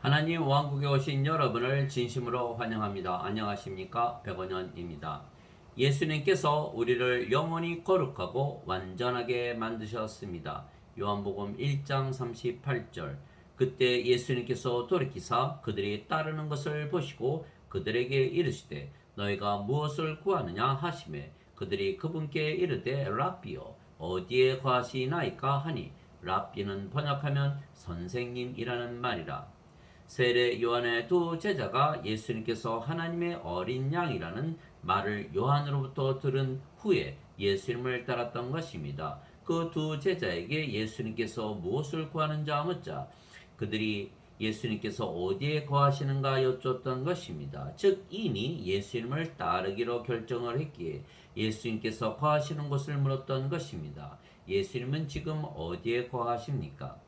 하나님 왕국에 오신 여러분을 진심으로 환영합니다. 안녕하십니까? 백원현입니다. 예수님께서 우리를 영원히 거룩하고 완전하게 만드셨습니다. 요한복음 1장 38절. 그때 예수님께서 돌이키사 그들이 따르는 것을 보시고 그들에게 이르시되 너희가 무엇을 구하느냐 하시매 그들이 그분께 이르되 랍비여 어디에 거하시나이까 하니 랍비는 번역하면 선생님이라는 말이라. 세례 요한의 두 제자가 예수님께서 하나님의 어린 양이라는 말을 요한으로부터 들은 후에 예수님을 따랐던 것입니다. 그 두 제자에게 예수님께서 무엇을 구하는자 묻자 그들이 예수님께서 어디에 거하시는가 여쭙던 것입니다. 즉 이미 예수님을 따르기로 결정을 했기에 예수님께서 거하시는 곳을 물었던 것입니다. 예수님은 지금 어디에 거하십니까?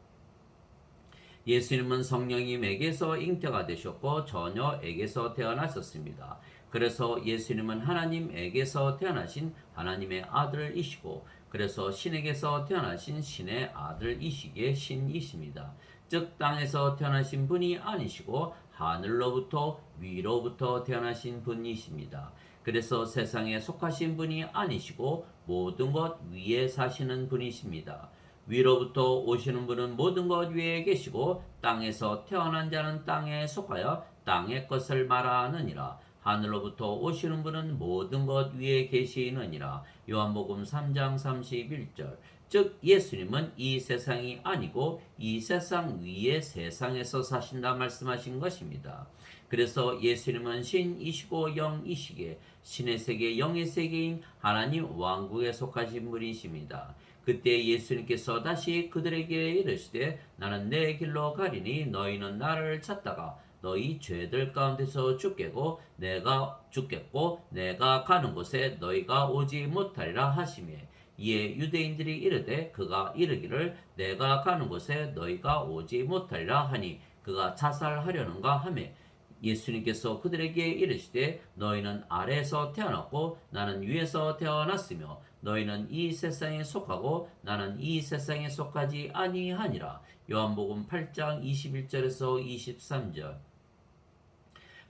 예수님은 성령님에게서 잉태가 되셨고 처녀에게서 태어나셨습니다. 그래서 예수님은 하나님에게서 태어나신 하나님의 아들이시고 그래서 신에게서 태어나신 신의 아들이시기에 신이십니다. 즉 땅에서 태어나신 분이 아니시고 하늘로부터 위로부터 태어나신 분이십니다. 그래서 세상에 속하신 분이 아니시고 모든 것 위에 사시는 분이십니다. 위로부터 오시는 분은 모든 것 위에 계시고 땅에서 태어난 자는 땅에 속하여 땅의 것을 말하느니라. 하늘로부터 오시는 분은 모든 것 위에 계시느니라. 요한복음 3장 31절. 즉 예수님은 이 세상이 아니고 이 세상 위에 세상에서 사신다 말씀하신 것입니다. 그래서 예수님은 신이시고 영이시기에 신의 세계 영의 세계인 하나님 왕국에 속하신 분이십니다. 그때 예수님께서 다시 그들에게 이르시되 나는 내 길로 가리니 너희는 나를 찾다가 너희 죄들 가운데서 죽겠고 내가 가는 곳에 너희가 오지 못하리라 하시매 이에 유대인들이 이르되 그가 이르기를 내가 가는 곳에 너희가 오지 못하리라 하니 그가 자살하려는가 하매 예수님께서 그들에게 이르시되 너희는 아래에서 태어났고 나는 위에서 태어났으며 너희는 이 세상에 속하고 나는 이 세상에 속하지 아니하니라. 요한복음 8장 21절에서 23절.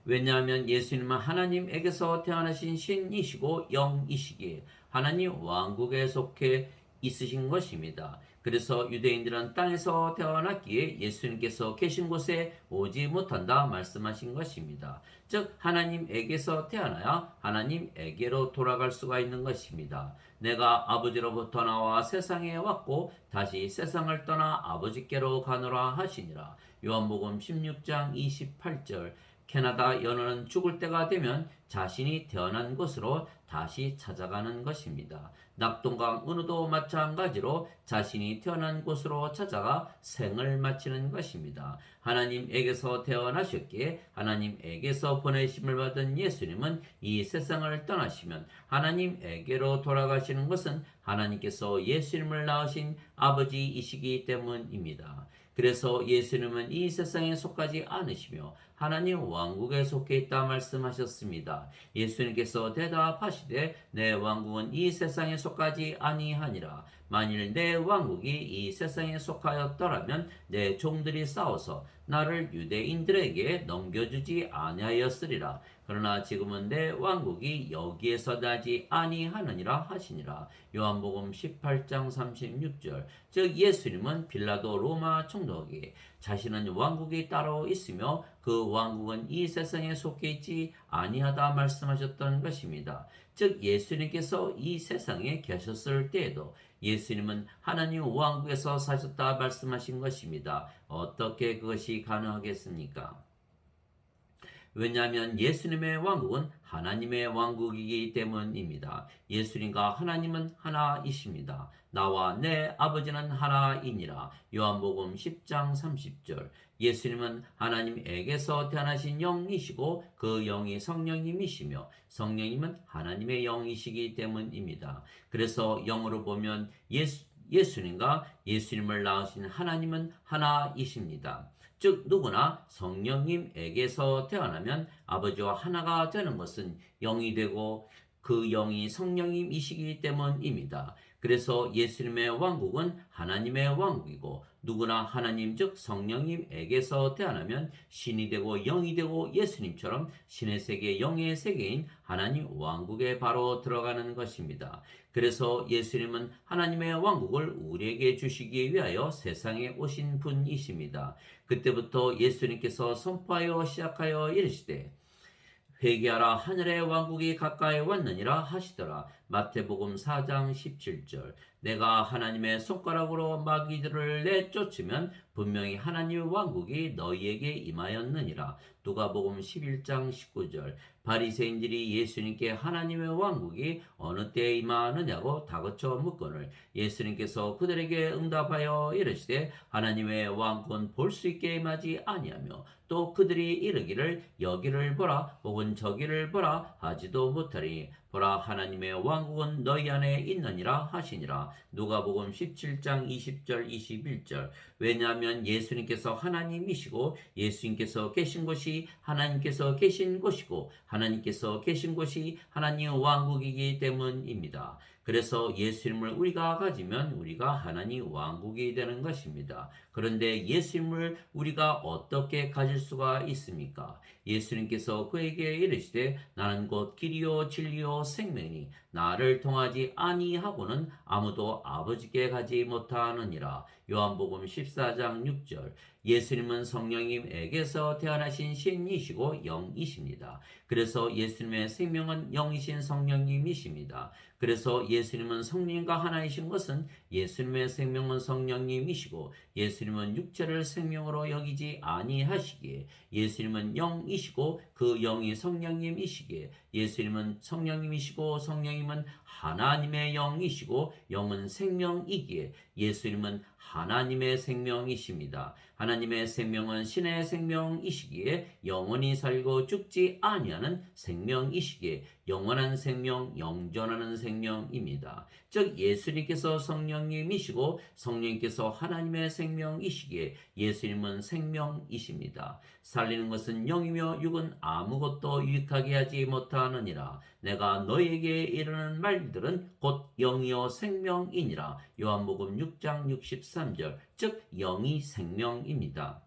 왜냐하면 예수님은 하나님에게서 태어나신 신이시고 영이시기에 하나님 왕국에 속해 있으신 것입니다. 그래서 유대인들은 땅에서 태어났기에 예수님께서 계신 곳에 오지 못한다 말씀하신 것입니다. 즉 하나님에게서 태어나야 하나님에게로 돌아갈 수가 있는 것입니다. 내가 아버지로부터 나와 세상에 왔고 다시 세상을 떠나 아버지께로 가노라 하시니라. 요한복음 16장 28절. 캐나다 연어는 죽을 때가 되면 자신이 태어난 곳으로 다시 찾아가는 것입니다. 낙동강 은우도 마찬가지로 자신이 태어난 곳으로 찾아가 생을 마치는 것입니다. 하나님에게서 태어나셨기에 하나님에게서 보내심을 받은 예수님은 이 세상을 떠나시면 하나님에게로 돌아가시는 것은 하나님께서 예수님을 낳으신 아버지이시기 때문입니다. 그래서 예수님은 이 세상에 속하지 않으시며 하나님 왕국에 속해 있다 말씀하셨습니다. 예수님께서 대답하시되 내 왕국은 이 세상에 속하지 아니하니라. 만일 내 왕국이 이 세상에 속하였더라면 내 종들이 싸워서 나를 유대인들에게 넘겨주지 아니하였으리라. 그러나 지금은 내 왕국이 여기에서 나지 아니하느니라 하시니라. 요한복음 18장 36절. 즉 예수님은 빌라도 로마 총독에게 자신은 왕국이 따로 있으며 그 왕국은 이 세상에 속해 있지 아니하다 말씀하셨던 것입니다. 즉 예수님께서 이 세상에 계셨을 때에도 예수님은 하나님 왕국에서 사셨다 말씀하신 것입니다. 어떻게 그것이 가능하겠습니까? 왜냐하면 예수님의 왕국은 하나님의 왕국이기 때문입니다. 예수님과 하나님은 하나이십니다. 나와 내 아버지는 하나이니라. 요한복음 10장 30절. 예수님은 하나님에게서 태어나신 영이시고 그 영이 성령님이시며 성령님은 하나님의 영이시기 때문입니다. 그래서 영으로 보면 예수님과 예수님을 낳으신 하나님은 하나이십니다. 즉 누구나 성령님에게서 태어나면 아버지와 하나가 되는 것은 영이 되고 그 영이 성령님이시기 때문입니다. 그래서 예수님의 왕국은 하나님의 왕국이고 누구나 하나님 즉 성령님에게서 태어나면 신이 되고 영이 되고 예수님처럼 신의 세계 영의 세계인 하나님 왕국에 바로 들어가는 것입니다. 그래서 예수님은 하나님의 왕국을 우리에게 주시기 위하여 세상에 오신 분이십니다. 그때부터 예수님께서 선포하여 시작하여 이르시되 회개하라 하늘의 왕국이 가까이 왔느니라 하시더라. 마태복음 4장 17절. 내가 하나님의 손가락으로 마귀들을 내쫓으면 분명히 하나님의 왕국이 너희에게 임하였느니라. 누가복음 11장 19절. 바리새인들이 예수님께 하나님의 왕국이 어느 때에 임하느냐고 다그쳐 묻거늘 예수님께서 그들에게 응답하여 이르시되 하나님의 왕국은 볼 수 있게 임하지 아니하며 또 그들이 이르기를 여기를 보라 혹은 저기를 보라 하지도 못하리. 보라 하나님의 왕국은 너희 안에 있느니라 하시니라. 누가복음 17장 20절 21절. 왜냐하면 예수님께서 하나님이시고 예수님께서 계신 곳이 하나님께서 계신 곳이고 하나님께서 계신 곳이 하나님의 왕국이기 때문입니다. 그래서 예수님을 우리가 가지면 우리가 하나님 왕국이 되는 것입니다. 그런데 예수님을 우리가 어떻게 가질 수가 있습니까? 예수님께서 그에게 이르시되 나는 곧 길이요 진리요 생명이니 나를 통하지 아니하고는 아무도 아버지께 가지 못하느니라. 요한복음 14장 6절. 예수님은 성령님에게서 태어나신 신이시고 영이십니다. 그래서 예수님의 생명은 영이신 성령님이십니다. 그래서 예수님은 성령과 하나이신 것은 예수님의 생명은 성령님이시고 예수님은 육체를 생명으로 여기지 아니하시기에 예수님은 영이시고 그 영이 성령님이시기에 예수님은 성령님이시고 성령님은 하나님의 영이시고 영은 생명이기에 예수님은 하나님의 생명이십니다. 하나님의 생명은 신의 생명이시기에 영원히 살고 죽지 아니하는 생명이시기에 영원한 생명, 영존하는 생명입니다. 즉 예수님께서 성령님이시고 성령님께서 하나님의 생명이시기에 예수님은 생명이십니다. 살리는 것은 영이며 육은 아무것도 유익하게 하지 못하느니라. 내가 너희에게 이르는 말들은 곧 영이요 생명이니라. 요한복음 6장 63절. 즉 영이 생명입니다.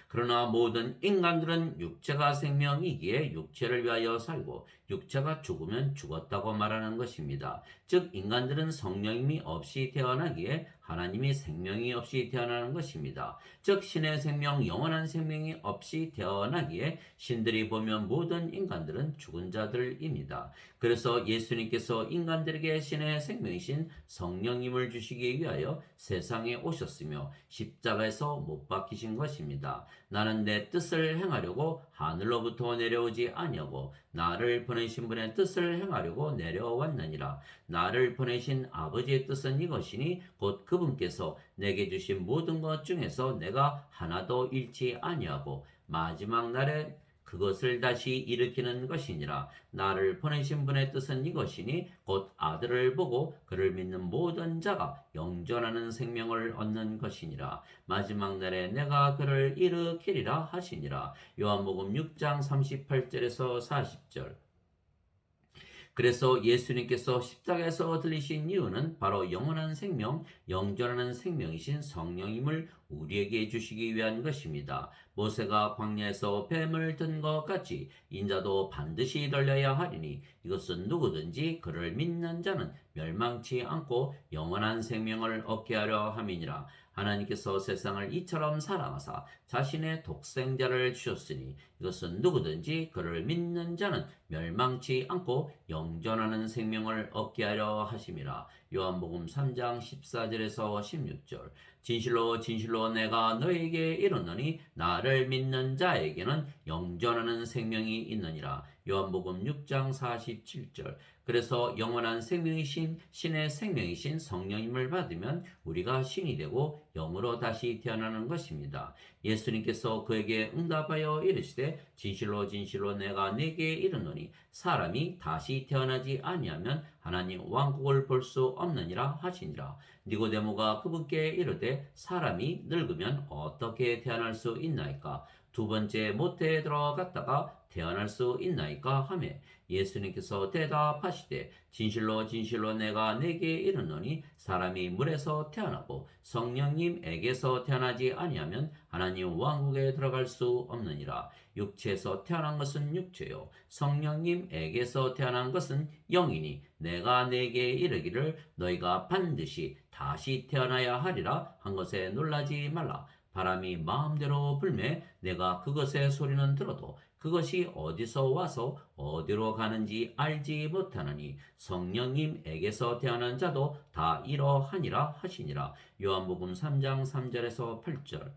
그러나 모든 인간들은 육체가 생명이기에 육체를 위하여 살고 육체가 죽으면 죽었다고 말하는 것입니다. 즉 인간들은 성령님이 없이 태어나기에 하나님이 생명이 없이 태어나는 것입니다. 즉 신의 생명, 영원한 생명이 없이 태어나기에 신들이 보면 모든 인간들은 죽은 자들입니다. 그래서 예수님께서 인간들에게 신의 생명이신 성령님을 주시기 위하여 세상에 오셨으며 십자가에서 못 박히신 것입니다. 나는 내 뜻을 행하려고 하늘로부터 내려오지 아니하고 나를 보내신 분의 뜻을 행하려고 내려왔느니라. 나를 보내신 아버지의 뜻은 이것이니 곧 그분께서 내게 주신 모든 것 중에서 내가 하나도 잃지 아니하고 마지막 날에 그것을 다시 일으키는 것이니라. 나를 보내신 분의 뜻은 이것이니 곧 아들을 보고 그를 믿는 모든 자가 영존하는 생명을 얻는 것이니라. 마지막 날에 내가 그를 일으키리라 하시니라. 요한복음 6장 38절에서 40절. 그래서 예수님께서 십자가에서 들리신 이유는 바로 영원한 생명, 영존하는 생명이신 성령님을 우리에게 주시기 위한 것입니다. 모세가 광야에서 뱀을 든 것 같이 인자도 반드시 들려야 하리니 이것은 누구든지 그를 믿는 자는 멸망치 않고 영원한 생명을 얻게 하려 함이니라. 하나님께서 세상을 이처럼 사랑하사 자신의 독생자를 주셨으니 이것은 누구든지 그를 믿는 자는 멸망치 않고 영존하는 생명을 얻게 하려 하심이라. 요한복음 3장 14절에서 16절. 진실로 진실로 내가 너에게 이르노니 나를 믿는 자에게는 영존하는 생명이 있느니라. 요한복음 6장 47절. 그래서 영원한 생명이신 신의 생명이신 성령님을 받으면 우리가 신이 되고 영으로 다시 태어나는 것입니다. 예수님께서 그에게 응답하여 이르시되 진실로 진실로 내가 네게 이르노니 사람이 다시 태어나지 아니하면 하나님 왕국을 볼 수 없느니라 하시니라. 니고데모가 그분께 이르되 사람이 늙으면 어떻게 태어날 수 있나이까? 두 번째 모태에 들어갔다가 태어날 수 있나이까 하며 예수님께서 대답하시되 진실로 진실로 내가 네게 이르노니 사람이 물에서 태어나고 성령님에게서 태어나지 아니하면 하나님 왕국에 들어갈 수 없느니라. 육체에서 태어난 것은 육체요 성령님에게서 태어난 것은 영이니 내가 네게 이르기를 너희가 반드시 다시 태어나야 하리라 한 것에 놀라지 말라. 바람이 마음대로 불매 내가 그것의 소리는 들어도 그것이 어디서 와서 어디로 가는지 알지 못하느니 성령님에게서 태어난 자도 다 이러하니라 하시니라. 요한복음 3장 3절에서 8절.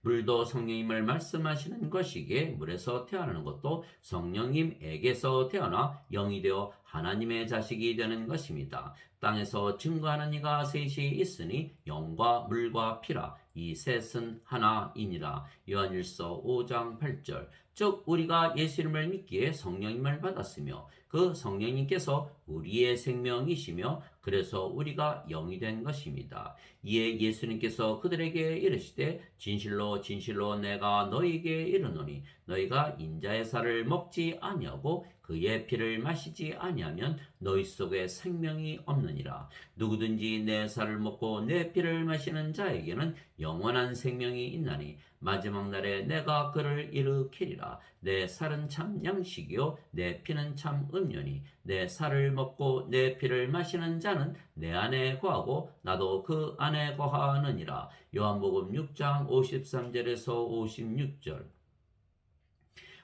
물도 성령님을 말씀하시는 것이기에 물에서 태어나는 것도 성령님에게서 태어나 영이 되어 하나님의 자식이 되는 것입니다. 땅에서 증거하는 이가 셋이 있으니 영과 물과 피라. 이 셋은 하나이니라. 요한일서 5장 8절. 즉 우리가 예수님을 믿기에 성령님을 받았으며 그 성령님께서 우리의 생명이시며 그래서 우리가 영이 된 것입니다. 이에 예수님께서 그들에게 이르시되 진실로 진실로 내가 너희에게 이르노니 너희가 인자의 살을 먹지 아니하고 그의 피를 마시지 아니하면 너희 속에 생명이 없느니라. 누구든지 내 살을 먹고 내 피를 마시는 자에게는 영원한 생명이 있나니 마지막 날에 내가 그를 일으키리라. 내 살은 참 양식이요 내 피는 참 음료니 내 살을 먹고 내 피를 마시는 자는 내 안에 거하고 나도 그 안에 거하느니라. 요한복음 6장 53절에서 56절.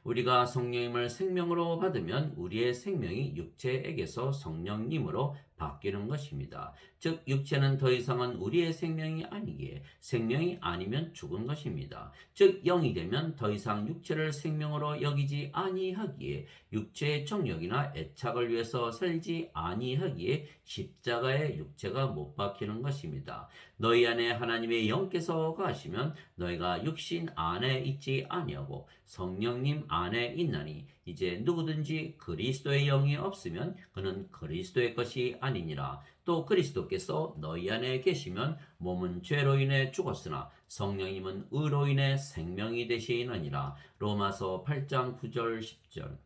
우리가 성령님을 생명으로 받으면 우리의 생명이 육체에게서 성령님으로 바뀌는 것입니다. 즉 육체는 더 이상은 우리의 생명이 아니기에 생명이 아니면 죽은 것입니다. 즉 영이 되면 더 이상 육체를 생명으로 여기지 아니하기에 육체의 정욕이나 애착을 위해서 살지 아니하기에 십자가에 육체가 못 박히는 것입니다. 너희 안에 하나님의 영께서 거하시면 너희가 육신 안에 있지 아니하고 성령님 안에 있나니 이제 누구든지 그리스도의 영이 없으면 그는 그리스도의 것이 아니니라. 또 그리스도께서 너희 안에 계시면 몸은 죄로 인해 죽었으나 성령님은 의로 인해 생명이 되시느니라. 로마서 8장 9절 10절.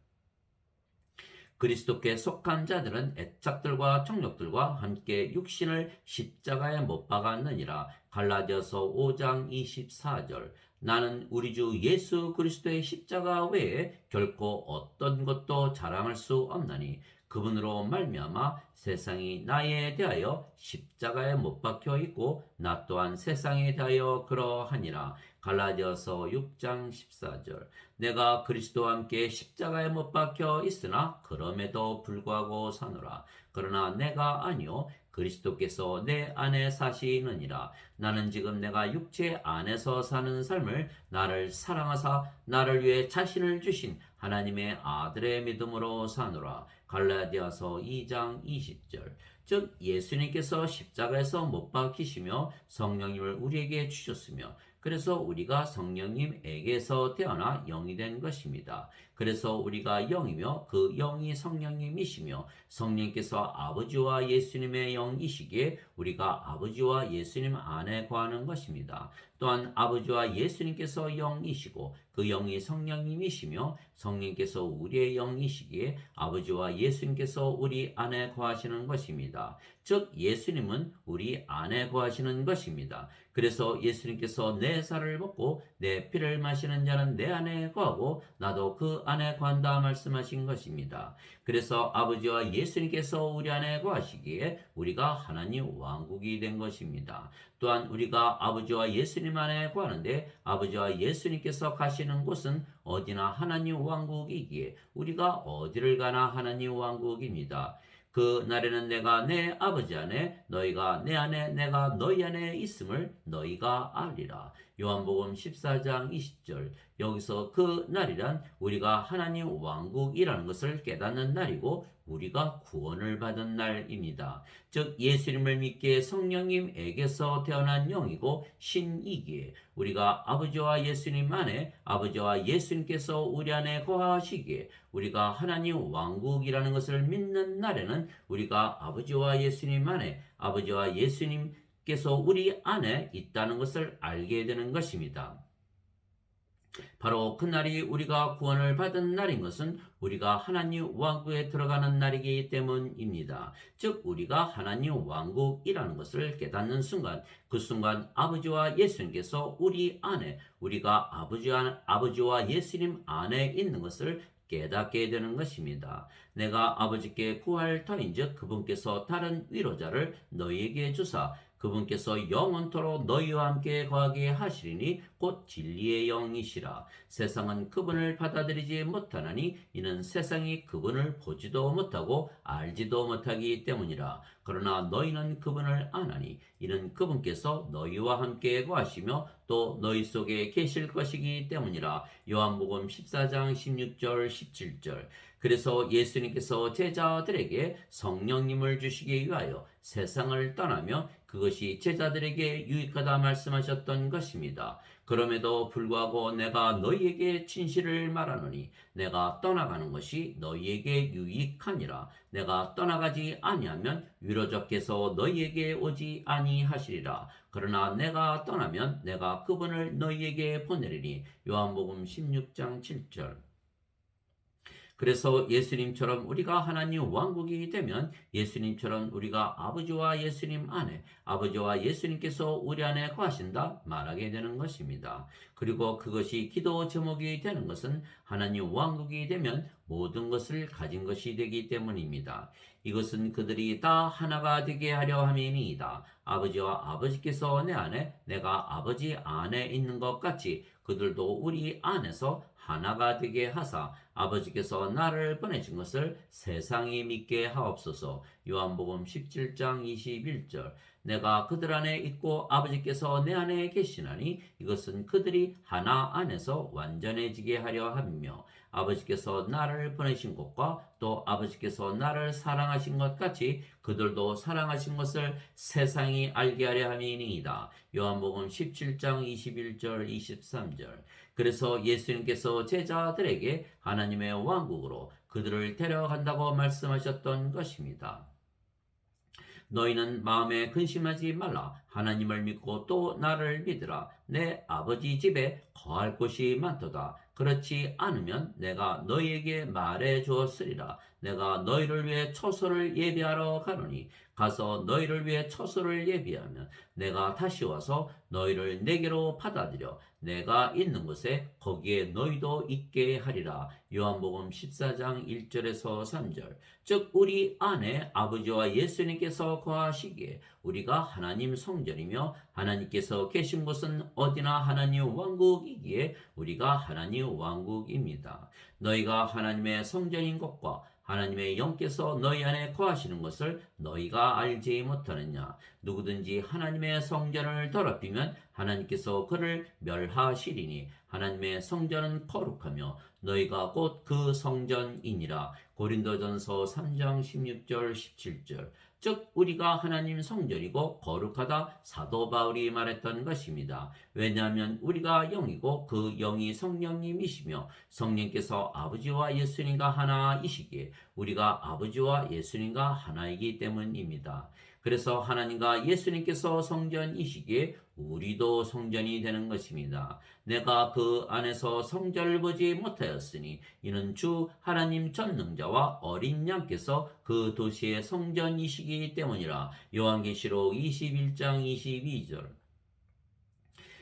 그리스도께 속한 자들은 애착들과 정욕들과 함께 육신을 십자가에 못 박았느니라. 갈라디아서 5장 24절. 나는 우리 주 예수 그리스도의 십자가 외에 결코 어떤 것도 자랑할 수 없나니 그분으로 말미암아 세상이 나에 대하여 십자가에 못 박혀 있고 나 또한 세상에 대하여 그러하니라. 갈라디아서 6장 14절. 내가 그리스도와 함께 십자가에 못 박혀 있으나 그럼에도 불구하고 사노라. 그러나 내가 아니요 그리스도께서 내 안에 사시느니라. 나는 지금 내가 육체 안에서 사는 삶을 나를 사랑하사 나를 위해 자신을 주신 하나님의 아들의 믿음으로 사노라. 갈라디아서 2장 20절. 즉 예수님께서 십자가에서 못 박히시며 성령님을 우리에게 주셨으며 그래서 우리가 성령님에게서 태어나 영이 된 것입니다. 그래서 우리가 영이며 그 영이 성령님이시며 성령께서 아버지와 예수님의 영이시기에 우리가 아버지와 예수님 안에 거하는 것입니다. 또한 아버지와 예수님께서 영이시고 그 영이 성령님이시며 성령께서 우리의 영이시기에 아버지와 예수님께서 우리 안에 거하시는 것입니다. 즉 예수님은 우리 안에 거하시는 것입니다. 그래서 예수님께서 내 살을 먹고 내 피를 마시는 자는 내 안에 거하고 나도 그 안에 거한다 말씀하신 것입니다. 그래서 아버지와 예수님께서 우리 안에 거하시기에 우리가 하나님 왕국이 된 것입니다. 또한 우리가 아버지와 예수님 안에 거하는데 아버지와 예수님께서 가시는 곳은 어디나 하나님 왕국이기에 우리가 어디를 가나 하나님 왕국입니다. 그 날에는 내가 내 아버지 안에 너희가 내 안에 내가 너희 안에 있음을 너희가 알리라. 요한복음 14장 20절. 여기서 그 날이란 우리가 하나님 왕국이라는 것을 깨닫는 날이고 우리가 구원을 받은 날입니다. 즉 예수님을 믿기에 성령님에게서 태어난 영이고 신이기에 우리가 아버지와 예수님 안에 아버지와 예수님께서 우리 안에 거하시기에 우리가 하나님 왕국이라는 것을 믿는 날에는 우리가 아버지와 예수님 안에 아버지와 예수님께서 우리 안에 있다는 것을 알게 되는 것입니다. 바로 그날이 우리가 구원을 받은 날인 것은 우리가 하나님 왕국에 들어가는 날이기 때문입니다. 즉 우리가 하나님 왕국이라는 것을 깨닫는 순간, 그 순간 아버지와 예수님께서 우리 안에, 우리가 아버지와 예수님 안에 있는 것을 깨닫게 되는 것입니다. 내가 아버지께 구할 터인즉 그분께서 다른 위로자를 너희에게 주사 그분께서 영원토록 너희와 함께 거하게 하시리니 곧 진리의 영이시라. 세상은 그분을 받아들이지 못하나니 이는 세상이 그분을 보지도 못하고 알지도 못하기 때문이라. 그러나 너희는 그분을 아나니 이는 그분께서 너희와 함께 거하시며 또 너희 속에 계실 것이기 때문이라. 요한복음 14장 16절 17절. 그래서 예수님께서 제자들에게 성령님을 주시기 위하여 세상을 떠나며 그것이 제자들에게 유익하다 말씀하셨던 것입니다. 그럼에도 불구하고 내가 너희에게 진실을 말하노니 내가 떠나가는 것이 너희에게 유익하니라. 내가 떠나가지 아니하면 위로자께서 너희에게 오지 아니하시리라. 그러나 내가 떠나면 내가 그분을 너희에게 보내리니. 요한복음 16장 7절. 그래서 예수님처럼 우리가 하나님 왕국이 되면 예수님처럼 우리가 아버지와 예수님 안에, 아버지와 예수님께서 우리 안에 거하신다 말하게 되는 것입니다. 그리고 그것이 기도 제목이 되는 것은 하나님 왕국이 되면 모든 것을 가진 것이 되기 때문입니다. 이것은 그들이 다 하나가 되게 하려 함이니이다. 아버지와 아버지께서 내 안에, 내가 아버지 안에 있는 것 같이 그들도 우리 안에서 하나가 되게 하사 아버지께서 나를 보내신 것을 세상이 믿게 하옵소서. 요한복음 17장 21절. 내가 그들 안에 있고 아버지께서 내 안에 계시나니 이것은 그들이 하나 안에서 완전해지게 하려 함이며 아버지께서 나를 보내신 것과 또 아버지께서 나를 사랑하신 것 같이 그들도 사랑하신 것을 세상이 알게 하려 함이니이다. 요한복음 17장 21절 23절. 그래서 예수님께서 제자들에게 하나님의 왕국으로 그들을 데려간다고 말씀하셨던 것입니다. 너희는 마음에 근심하지 말라. 하나님을 믿고 또 나를 믿으라. 내 아버지 집에 거할 곳이 많도다. 그렇지 않으면 내가 너희에게 말해 주었으리라. 내가 너희를 위해 처소를 예비하러 가노니 가서 너희를 위해 처소를 예비하면 내가 다시 와서 너희를 내게로 받아들여 내가 있는 곳에 거기에 너희도 있게 하리라. 요한복음 14장 1절에서 3절. 즉 우리 안에 아버지와 예수님께서 거하시기에 우리가 하나님 성전이며 하나님께서 계신 곳은 어디나 하나님 왕국이기에 우리가 하나님 왕국입니다. 너희가 하나님의 성전인 것과 하나님의 영께서 너희 안에 거하시는 것을 너희가 알지 못하느냐. 누구든지 하나님의 성전을 더럽히면 하나님께서 그를 멸하시리니 하나님의 성전은 거룩하며 너희가 곧 그 성전이니라. 고린도전서 3장 16절 17절. 즉 우리가 하나님 성전이고 거룩하다 사도 바울이 말했던 것입니다. 왜냐하면 우리가 영이고 그 영이 성령님이시며 성령께서 아버지와 예수님과 하나이시기에 우리가 아버지와 예수님과 하나이기 때문입니다. 그래서 하나님과 예수님께서 성전이시기에 우리도 성전이 되는 것입니다. 내가 그 안에서 성전을 보지 못하였으니 이는 주 하나님 전능자와 어린 양께서 그 도시의 성전이시기 때문이라. 요한계시록 21장 22절.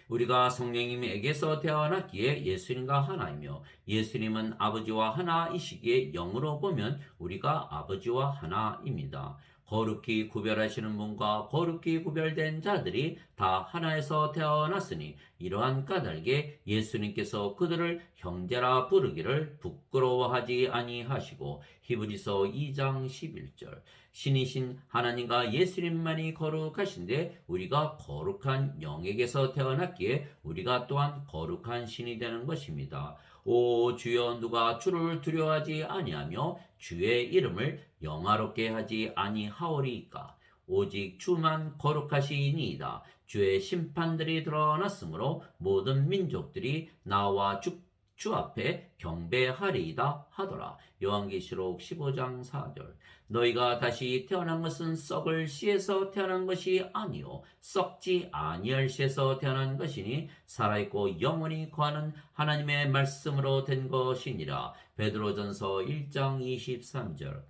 우리가 성령님에게서 태어났기에 예수님과 하나이며 예수님은 아버지와 하나이시기에 영으로 보면 우리가 아버지와 하나입니다. 거룩히 구별하시는 분과 거룩히 구별된 자들이 다 하나에서 태어났으니 이러한 까닭에 예수님께서 그들을 형제라 부르기를 부끄러워하지 아니하시고 히브리서 2장 11절. 신이신 하나님과 예수님만이 거룩하신데 우리가 거룩한 영에게서 태어났기에 우리가 또한 거룩한 신이 되는 것입니다. 오 주여 누가 주를 두려워하지 아니하며 주의 이름을 영화롭게 하지 아니하오리이까. 오직 주만 거룩하시니이다. 주의 심판들이 드러났으므로 모든 민족들이 나와 주 앞에 경배하리이다 하더라. 요한계시록 15장 4절. 너희가 다시 태어난 것은 썩을 씨에서 태어난 것이 아니요 썩지 아니할 씨에서 태어난 것이니 살아있고 영원히 거하는 하나님의 말씀으로 된 것이니라. 베드로전서 1장 23절.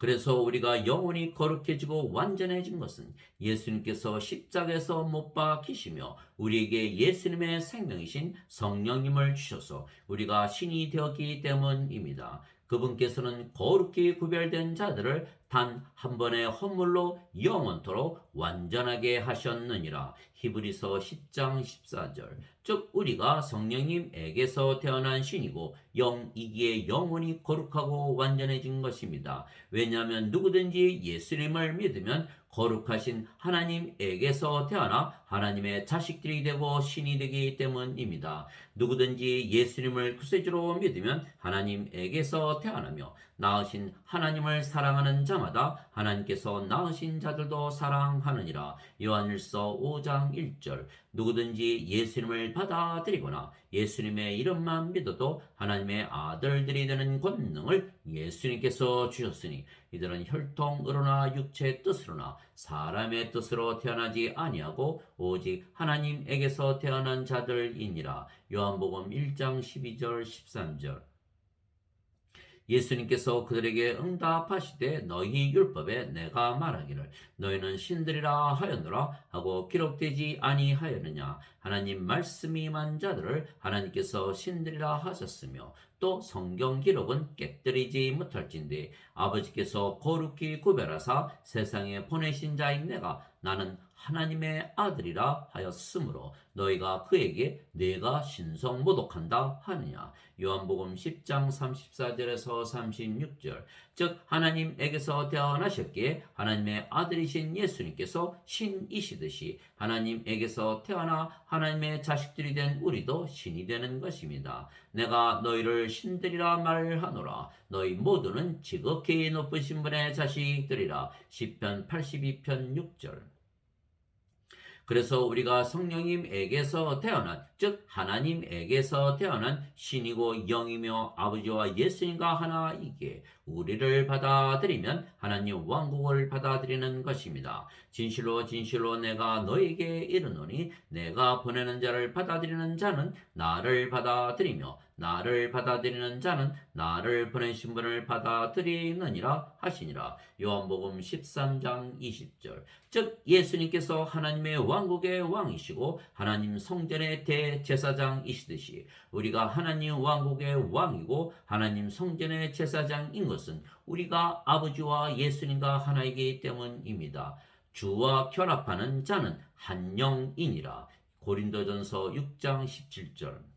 그래서 우리가 영원히 거룩해지고 완전해진 것은 예수님께서 십자가에서 못 박히시며 우리에게 예수님의 생명이신 성령님을 주셔서 우리가 신이 되었기 때문입니다. 그분께서는 거룩히 구별된 자들을 단 한 번의 헌물로 영원토록 완전하게 하셨느니라. 히브리서 10장 14절. 즉 우리가 성령님에게서 태어난 신이고 영이기에 영원히 거룩하고 완전해진 것입니다. 왜냐하면 누구든지 예수님을 믿으면 거룩하신 하나님에게서 태어나 하나님의 자식들이 되고 신이 되기 때문입니다. 누구든지 예수님을 구세주로 믿으면 하나님에게서 태어나며 낳으신 하나님을 사랑하는 자마다 하나님께서 낳으신 자들도 사랑하느니라. 요한일서 5장 1절. 누구든지 예수님을 받아들이거나 예수님의 이름만 믿어도 하나님의 아들들이 되는 권능을 예수님께서 주셨으니 이들은 혈통으로나 육체의 뜻으로나 사람의 뜻으로 태어나지 아니하고 오직 하나님에게서 태어난 자들이니라. 요한복음 1장 12절 13절. 예수님께서 그들에게 응답하시되 너희 율법에 내가 말하기를 너희는 신들이라 하였노라 하고 기록되지 아니하였느냐. 하나님 말씀이 임한 자들을 하나님께서 신들이라 하셨으며 또 성경 기록은 깨뜨리지 못할진대 아버지께서 거룩히 구별하사 세상에 보내신 자인 내가 나는 하나님의 아들이라 하였으므로 너희가 그에게 내가 신성 모독한다 하느냐. 요한복음 10장 34절에서 36절. 즉 하나님에게서 태어나셨기에 하나님의 아들이신 예수님께서 신이시듯이 하나님에게서 태어나 하나님의 자식들이 된 우리도 신이 되는 것입니다. 내가 너희를 신들이라 말하노라. 너희 모두는 지극히 높으신 분의 자식들이라. 시편 82편 6절. 그래서 우리가 성령님에게서 태어난 즉 하나님에게서 태어난 신이고 영이며 아버지와 예수님과 하나이기에 우리를 받아들이면 하나님 왕국을 받아들이는 것입니다. 진실로 진실로 내가 너에게 이르노니 내가 보내는 자를 받아들이는 자는 나를 받아들이며 나를 받아들이는 자는 나를 보내신 분을 받아들이느니라 하시니라. 요한복음 13장 20절. 즉 예수님께서 하나님의 왕국의 왕이시고 하나님 성전의 대제사장이시듯이 우리가 하나님 왕국의 왕이고 하나님 성전의 제사장인 것은 우리가 아버지와 예수님과 하나이기 때문입니다. 주와 결합하는 자는 한 영이니라. 고린도전서 6장 17절.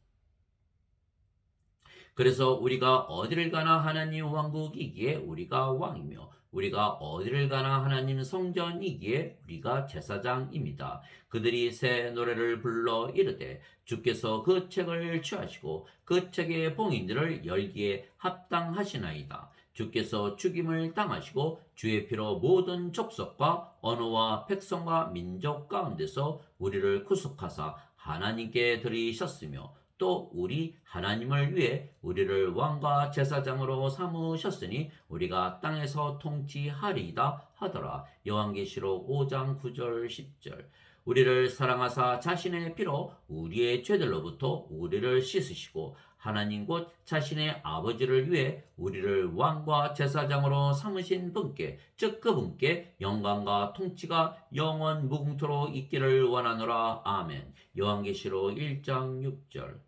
그래서 우리가 어디를 가나 하나님 왕국이기에 우리가 왕이며 우리가 어디를 가나 하나님 성전이기에 우리가 제사장입니다. 그들이 새 노래를 불러 이르되 주께서 그 책을 취하시고 그 책의 봉인들을 열기에 합당하시나이다. 주께서 죽임을 당하시고 주의 피로 모든 족속과 언어와 백성과 민족 가운데서 우리를 구속하사 하나님께 드리셨으며 또 우리 하나님을 위해 우리를 왕과 제사장으로 삼으셨으니 우리가 땅에서 통치하리이다 하더라. 요한계시록 5장 9절 10절. 우리를 사랑하사 자신의 피로 우리의 죄들로부터 우리를 씻으시고 하나님 곧 자신의 아버지를 위해 우리를 왕과 제사장으로 삼으신 분께 즉 그분께 영광과 통치가 영원 무궁토록 있기를 원하노라. 아멘. 요한계시록 1장 6절.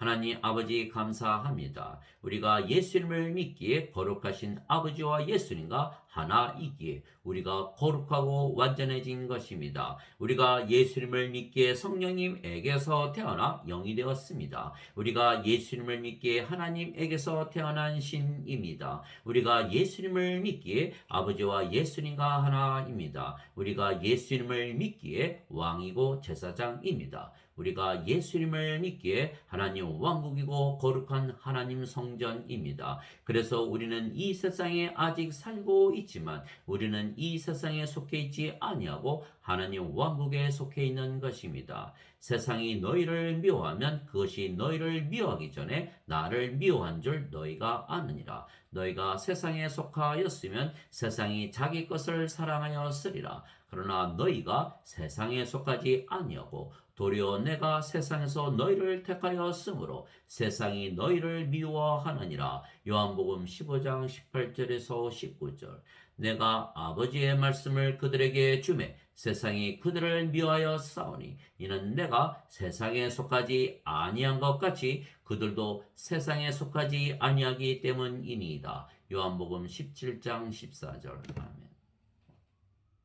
하나님 아버지 감사합니다. 우리가 예수님을 믿기에 거룩하신 아버지와 예수님과 하나이기에 우리가 거룩하고 완전해진 것입니다. 우리가 예수님을 믿기에 성령님에게서 태어나 영이 되었습니다. 우리가 예수님을 믿기에 하나님에게서 태어난 신입니다. 우리가 예수님을 믿기에 아버지와 예수님과 하나입니다. 우리가 예수님을 믿기에 왕이고 제사장입니다. 우리가 예수님을 믿기에 하나님 하나님 왕국이고 거룩한 하나님 성전입니다. 그래서 우리는 이 세상에 아직 살고 있지만 우리는 이 세상에 속해 있지 아니하고 하나님 왕국에 속해 있는 것입니다. 세상이 너희를 미워하면 그것이 너희를 미워하기 전에 나를 미워한 줄 너희가 아느니라. 너희가 세상에 속하였으면 세상이 자기 것을 사랑하였으리라. 그러나 너희가 세상에 속하지 아니하고 도리어 내가 세상에서 너희를 택하였으므로 세상이 너희를 미워하느니라. 요한복음 15장 18절에서 19절. 내가 아버지의 말씀을 그들에게 주매 세상이 그들을 미워하여 싸우니 이는 내가 세상에 속하지 아니한 것 같이 그들도 세상에 속하지 아니하기 때문이니이다. 요한복음 17장 14절. 아멘.